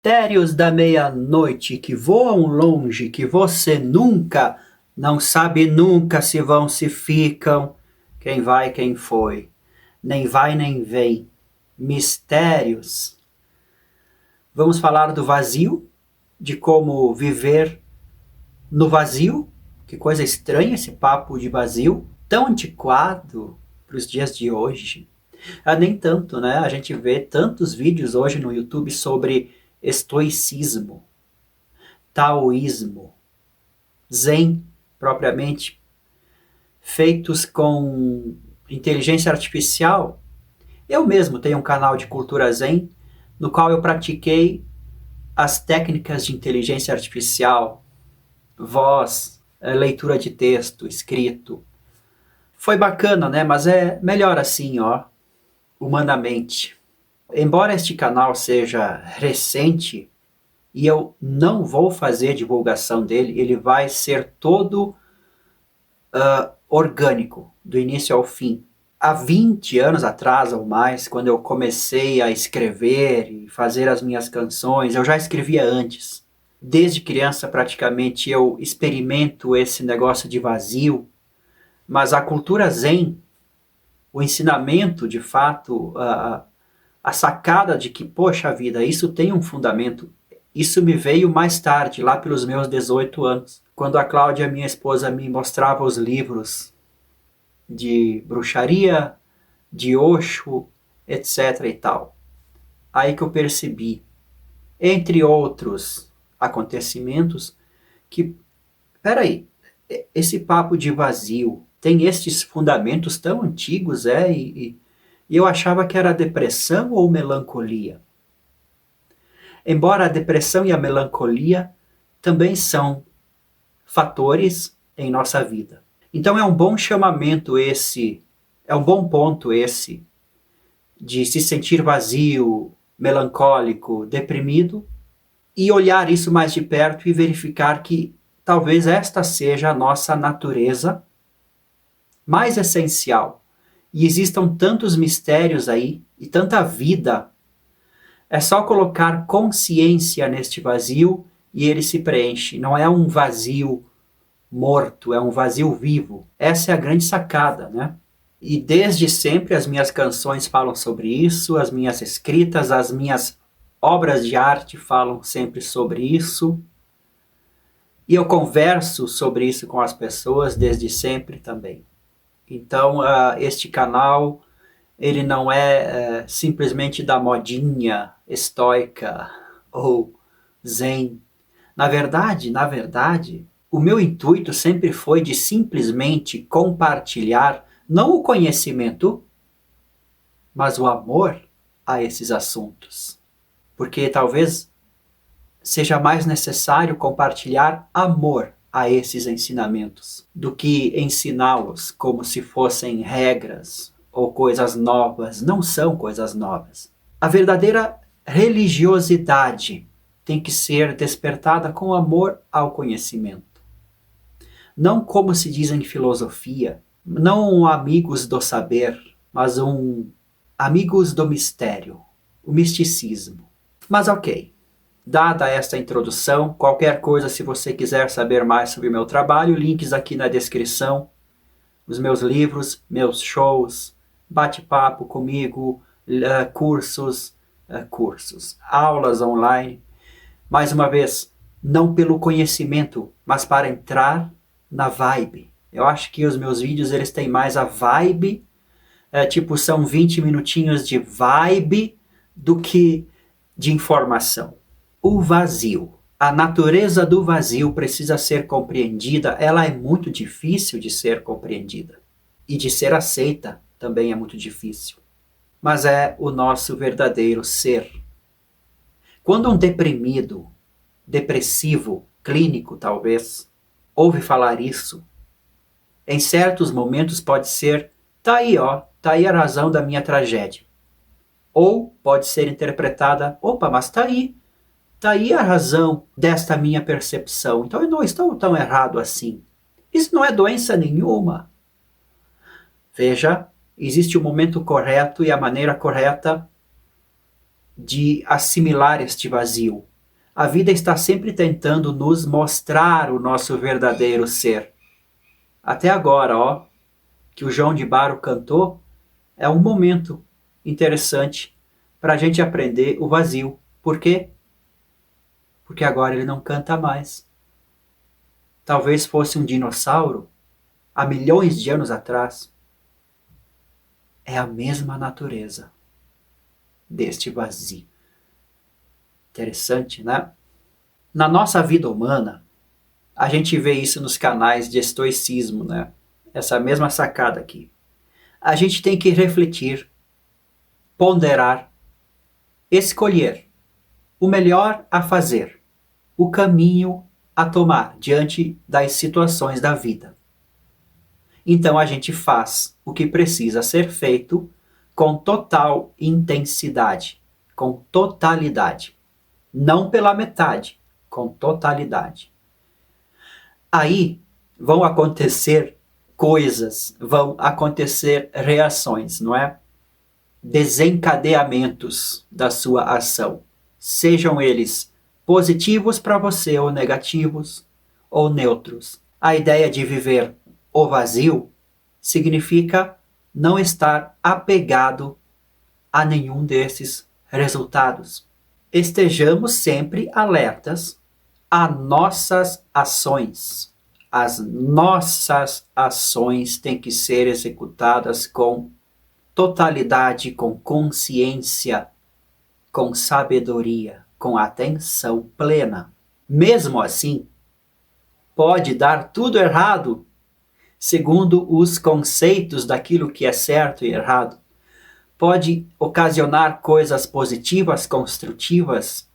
Mistérios da meia-noite que voam longe, que você nunca, não sabe nunca se vão, se ficam, quem vai, quem foi, nem vai nem vem. Mistérios. Vamos falar do vazio, de como viver no vazio. Que coisa estranha esse papo de vazio, tão antiquado para os dias de hoje. Nem tanto, né? A gente vê tantos vídeos hoje no YouTube sobre estoicismo, taoísmo, zen propriamente, feitos com inteligência artificial. Eu mesmo tenho um canal de cultura zen, no qual eu pratiquei as técnicas de inteligência artificial, voz, leitura de texto, escrito. Foi bacana, né? Mas é melhor assim, ó, humanamente. Embora este canal seja recente, e eu não vou fazer divulgação dele, ele vai ser todo orgânico, do início ao fim. Há 20 anos atrás ou mais, quando eu comecei a escrever e fazer as minhas canções, eu já escrevia antes. Desde criança, praticamente, eu experimento esse negócio de vazio, mas a cultura zen, o ensinamento, de fato, a sacada de que, poxa vida, isso tem um fundamento. Isso me veio mais tarde, lá pelos meus 18 anos, quando a Cláudia, minha esposa, me mostrava os livros de bruxaria, de Osho, etc. e tal. Aí que eu percebi, entre outros acontecimentos, que, peraí, esse papo de vazio tem estes fundamentos tão antigos, e eu achava que era depressão ou melancolia. Embora a depressão e a melancolia também são fatores em nossa vida. Então é um bom chamamento esse, é um bom ponto esse, de se sentir vazio, melancólico, deprimido, e olhar isso mais de perto e verificar que talvez esta seja a nossa natureza mais essencial. E existam tantos mistérios aí, e tanta vida. É só colocar consciência neste vazio e ele se preenche. Não é um vazio morto, é um vazio vivo. Essa é a grande sacada, né? E desde sempre as minhas canções falam sobre isso, as minhas escritas, as minhas obras de arte falam sempre sobre isso. E eu converso sobre isso com as pessoas desde sempre também. Então, este canal, ele não é simplesmente da modinha estoica ou zen. Na verdade, o meu intuito sempre foi de simplesmente compartilhar não o conhecimento, mas o amor a esses assuntos. Porque talvez seja mais necessário compartilhar amor a esses ensinamentos do que ensiná-los como se fossem regras ou coisas novas. Não são coisas novas. A verdadeira religiosidade tem que ser despertada com amor ao conhecimento. Não como se diz em filosofia, não amigos do saber, mas amigos do mistério, o misticismo. Mas ok, dada esta introdução, qualquer coisa, se você quiser saber mais sobre o meu trabalho, links aqui na descrição, os meus livros, meus shows, bate-papo comigo, cursos, aulas online. Mais uma vez, não pelo conhecimento, mas para entrar na vibe. Eu acho que os meus vídeos eles têm mais a vibe, tipo são 20 minutinhos de vibe do que de informação. O vazio. A natureza do vazio precisa ser compreendida, ela é muito difícil de ser compreendida. E de ser aceita também é muito difícil. Mas é o nosso verdadeiro ser. Quando um depressivo, clínico talvez, ouve falar isso, em certos momentos pode ser, tá aí a razão da minha tragédia. Ou pode ser interpretada, opa, mas tá aí a razão desta minha percepção, então eu não estou tão errado assim. Isso não é doença nenhuma. Veja, existe o momento correto e a maneira correta de assimilar este vazio. A vida está sempre tentando nos mostrar o nosso verdadeiro ser. Até agora, ó, que o João de Barro cantou, é um momento interessante para a gente aprender o vazio. Por quê? Porque agora ele não canta mais. Talvez fosse um dinossauro, há milhões de anos atrás. É a mesma natureza deste vazio. Interessante, né? Na nossa vida humana, a gente vê isso nos canais de estoicismo, né? Essa mesma sacada aqui. A gente tem que refletir, ponderar, escolher o melhor a fazer, o caminho a tomar diante das situações da vida. Então a gente faz o que precisa ser feito com total intensidade, com totalidade. Não pela metade, com totalidade. Aí vão acontecer coisas, vão acontecer reações, não é? Desencadeamentos da sua ação. Sejam eles positivos para você ou negativos ou neutros. A ideia de viver o vazio significa não estar apegado a nenhum desses resultados. Estejamos sempre alertas a nossas ações. As nossas ações têm que ser executadas com totalidade, com consciência, com sabedoria, com atenção plena. Mesmo assim, pode dar tudo errado, segundo os conceitos daquilo que é certo e errado. Pode ocasionar coisas positivas, construtivas,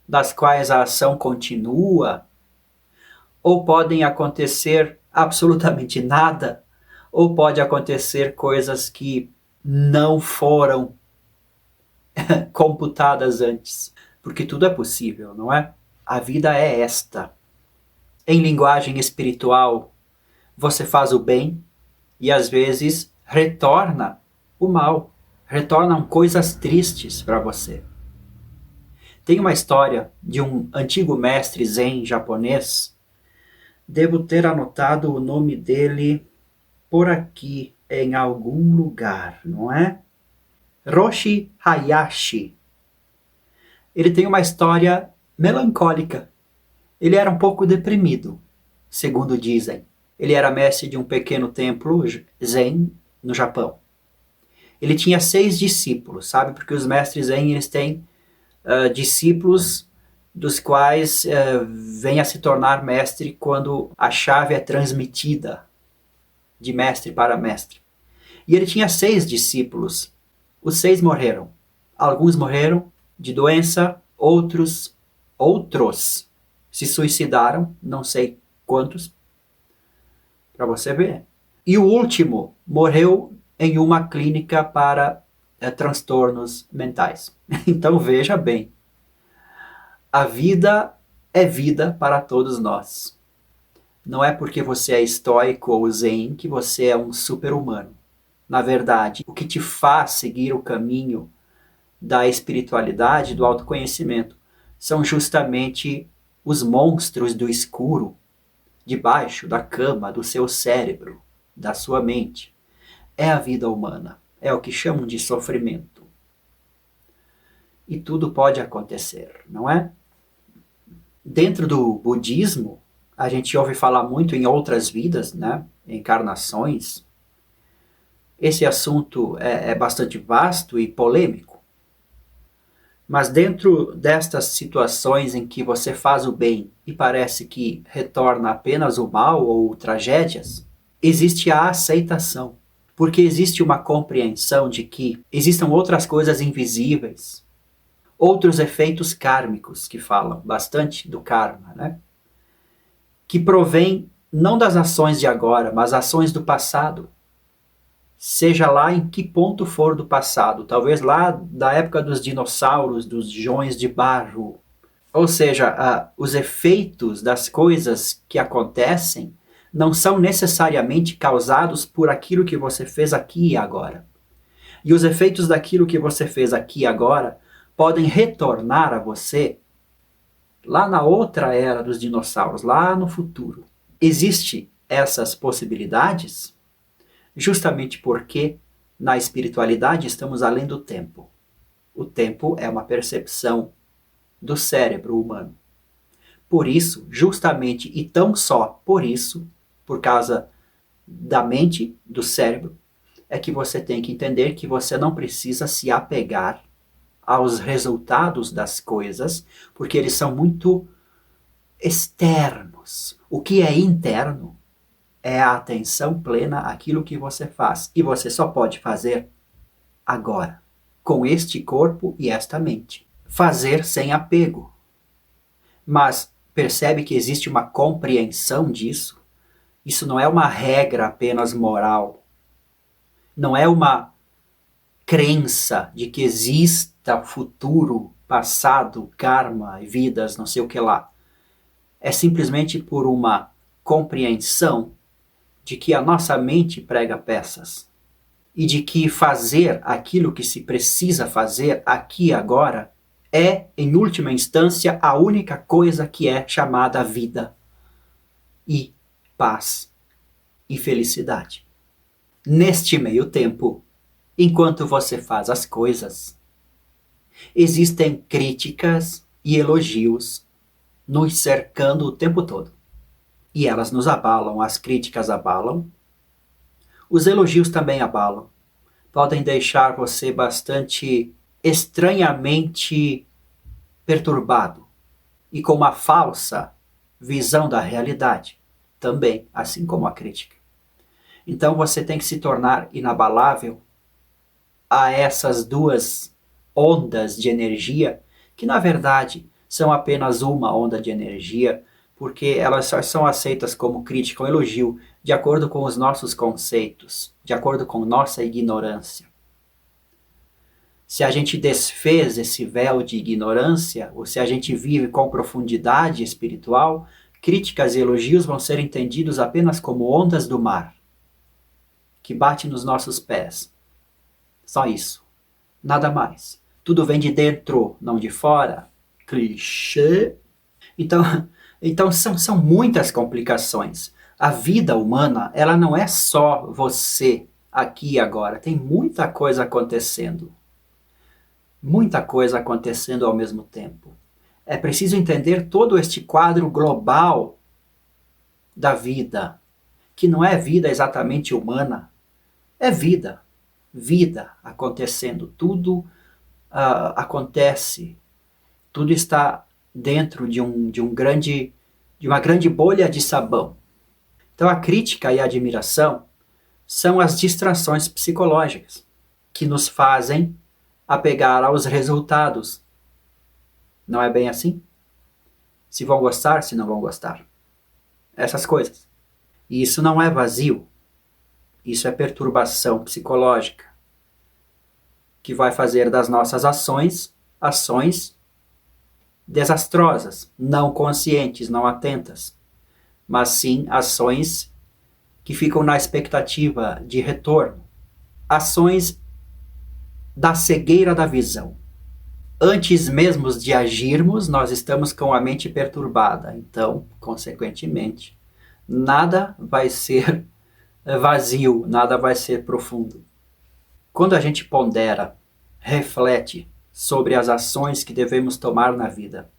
das quais a ação continua, ou podem acontecer absolutamente nada, ou pode acontecer coisas que não foram computadas antes, porque tudo é possível, não é? A vida é esta. Em linguagem espiritual, você faz o bem e às vezes retorna o mal, retornam coisas tristes para você. Tem uma história de um antigo mestre zen japonês. Devo ter anotado o nome dele por aqui, em algum lugar, não é? Roshi Hayashi. Ele tem uma história melancólica. Ele era um pouco deprimido, segundo dizem. Ele era mestre de um pequeno templo zen no Japão. Ele tinha 6 discípulos, sabe? Porque os mestres zen, eles têm discípulos dos quais vem a se tornar mestre quando a chave é transmitida de mestre para mestre. E ele tinha 6 discípulos. Os 6 morreram. Alguns morreram de doença, outros se suicidaram, não sei quantos, para você ver. E o último morreu em uma clínica para transtornos mentais. Então veja bem, a vida é vida para todos nós. Não é porque você é estoico ou zen que você é um super-humano. Na verdade, o que te faz seguir o caminho da espiritualidade, do autoconhecimento, são justamente os monstros do escuro, debaixo da cama do seu cérebro, da sua mente. É a vida humana, é o que chamam de sofrimento. E tudo pode acontecer, não é? Dentro do budismo, a gente ouve falar muito em outras vidas, né? Encarnações. Esse assunto é bastante vasto e polêmico. Mas dentro destas situações em que você faz o bem e parece que retorna apenas o mal ou tragédias, existe a aceitação. Porque existe uma compreensão de que existam outras coisas invisíveis, outros efeitos kármicos, que falam bastante do karma, né? Que provém não das ações de agora, mas ações do passado. Seja lá em que ponto for do passado, talvez lá da época dos dinossauros, dos Joões de Barro. Ou seja, os efeitos das coisas que acontecem não são necessariamente causados por aquilo que você fez aqui e agora. E os efeitos daquilo que você fez aqui e agora podem retornar a você lá na outra era dos dinossauros, lá no futuro. Existem essas possibilidades justamente porque na espiritualidade estamos além do tempo. O tempo é uma percepção do cérebro humano. Por isso, justamente e tão só por isso, por causa da mente, do cérebro, é que você tem que entender que você não precisa se apegar aos resultados das coisas, porque eles são muito externos. O que é interno é a atenção plena àquilo que você faz. E você só pode fazer agora, com este corpo e esta mente. Fazer sem apego. Mas percebe que existe uma compreensão disso? Isso não é uma regra apenas moral. Não é uma crença de que exista futuro, passado, karma, vidas, não sei o que lá. É simplesmente por uma compreensão de que a nossa mente prega peças e de que fazer aquilo que se precisa fazer aqui e agora é, em última instância, a única coisa que é chamada vida e paz e felicidade. Neste meio tempo, enquanto você faz as coisas, existem críticas e elogios nos cercando o tempo todo. E elas nos abalam, as críticas abalam, os elogios também abalam. Podem deixar você bastante estranhamente perturbado e com uma falsa visão da realidade, também, assim como a crítica. Então você tem que se tornar inabalável a essas duas ondas de energia, que na verdade são apenas uma onda de energia, porque elas só são aceitas como crítica ou elogio de acordo com os nossos conceitos, de acordo com nossa ignorância. Se a gente desfez esse véu de ignorância, ou se a gente vive com profundidade espiritual, críticas e elogios vão ser entendidos apenas como ondas do mar, que bate nos nossos pés. Só isso. Nada mais. Tudo vem de dentro, não de fora. Clichê. Então são muitas complicações. A vida humana, ela não é só você aqui e agora. Tem muita coisa acontecendo. Muita coisa acontecendo ao mesmo tempo. É preciso entender todo este quadro global da vida, que não é vida exatamente humana, é vida. Vida acontecendo. Tudo acontece. Tudo está dentro de uma grande bolha de sabão. Então a crítica e a admiração são as distrações psicológicas que nos fazem apegar aos resultados. Não é bem assim? Se vão gostar, se não vão gostar. Essas coisas. E isso não é vazio. Isso é perturbação psicológica, que vai fazer das nossas ações desastrosas, não conscientes, não atentas, mas sim ações que ficam na expectativa de retorno. Ações da cegueira da visão. Antes mesmo de agirmos, nós estamos com a mente perturbada. Então, consequentemente, nada vai ser vazio, nada vai ser profundo. Quando a gente pondera, reflete sobre as ações que devemos tomar na vida,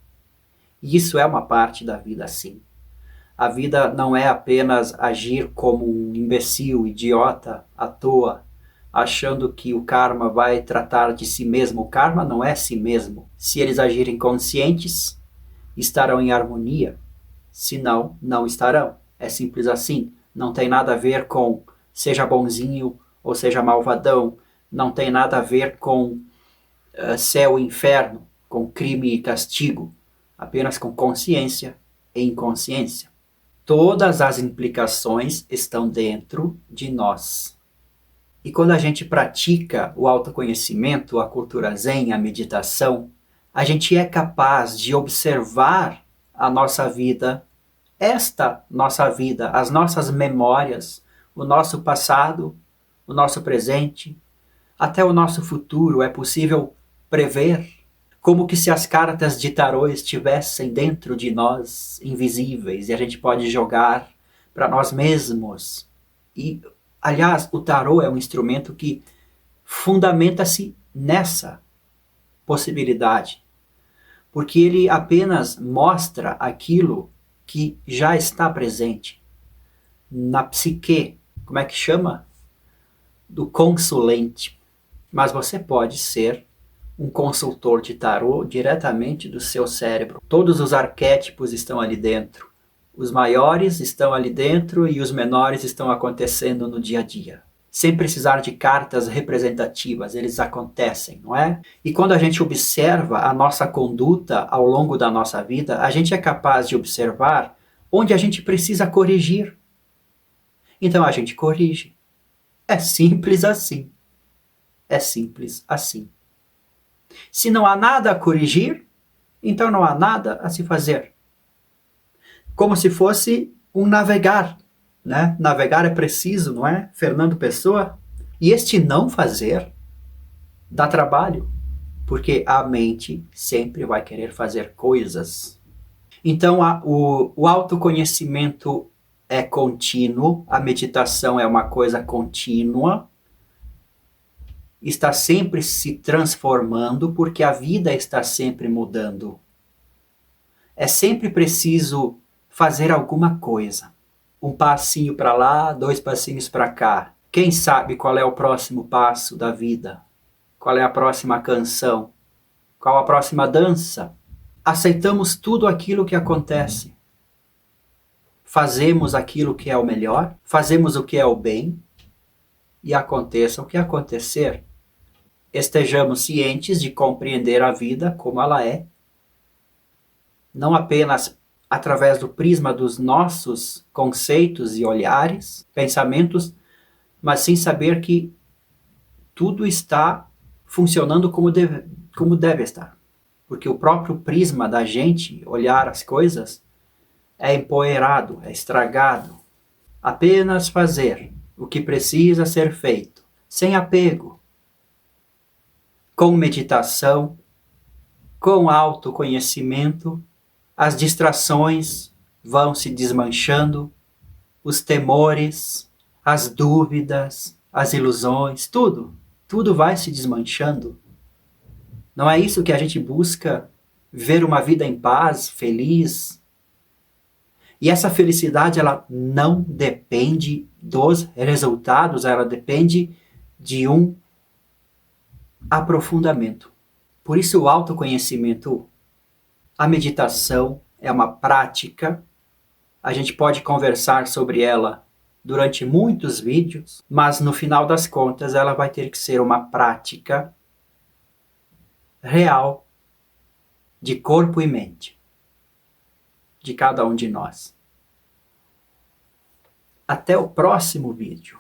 e isso é uma parte da vida, sim. A vida não é apenas agir como um imbecil, idiota, à toa, achando que o karma vai tratar de si mesmo. O karma não é si mesmo. Se eles agirem conscientes, estarão em harmonia. Se não, não estarão. É simples assim. Não tem nada a ver com seja bonzinho ou seja malvadão. Não tem nada a ver com céu e inferno, com crime e castigo. Apenas com consciência e inconsciência. Todas as implicações estão dentro de nós. E quando a gente pratica o autoconhecimento, a cultura zen, a meditação, a gente é capaz de observar a nossa vida, esta nossa vida, as nossas memórias, o nosso passado, o nosso presente, até o nosso futuro. É possível prever como que se as cartas de tarô estivessem dentro de nós, invisíveis, e a gente pode jogar para nós mesmos. E, aliás, o tarô é um instrumento que fundamenta-se nessa possibilidade, porque ele apenas mostra aquilo que já está presente na psique, como é que chama? Do consulente. Mas você pode ser um consultor de tarô diretamente do seu cérebro. Todos os arquétipos estão ali dentro. Os maiores estão ali dentro e os menores estão acontecendo no dia a dia. Sem precisar de cartas representativas, eles acontecem, não é? E quando a gente observa a nossa conduta ao longo da nossa vida, a gente é capaz de observar onde a gente precisa corrigir. Então a gente corrige. É simples assim. É simples assim. Se não há nada a corrigir, então não há nada a se fazer. Como se fosse um navegar, né? Navegar é preciso, não é? Fernando Pessoa. E este não fazer dá trabalho, porque a mente sempre vai querer fazer coisas. Então o autoconhecimento é contínuo, a meditação é uma coisa contínua, está sempre se transformando porque a vida está sempre mudando. É sempre preciso fazer alguma coisa. Um passinho para lá, 2 passinhos para cá. Quem sabe qual é o próximo passo da vida? Qual é a próxima canção? Qual a próxima dança? Aceitamos tudo aquilo que acontece. Fazemos aquilo que é o melhor, fazemos o que é o bem, e aconteça o que acontecer. Estejamos cientes de compreender a vida como ela é, não apenas através do prisma dos nossos conceitos e olhares, pensamentos, mas sim saber que tudo está funcionando como deve estar. Porque o próprio prisma da gente olhar as coisas é empoeirado, é estragado. Apenas fazer o que precisa ser feito, sem apego, com meditação, com autoconhecimento, as distrações vão se desmanchando, os temores, as dúvidas, as ilusões, tudo vai se desmanchando. Não é isso que a gente busca? Ver uma vida em paz, feliz? E essa felicidade, ela não depende dos resultados, ela depende de um aprofundamento. Por isso o autoconhecimento, a meditação é uma prática. A gente pode conversar sobre ela durante muitos vídeos, mas no final das contas ela vai ter que ser uma prática real de corpo e mente de cada um de nós. Até o próximo vídeo.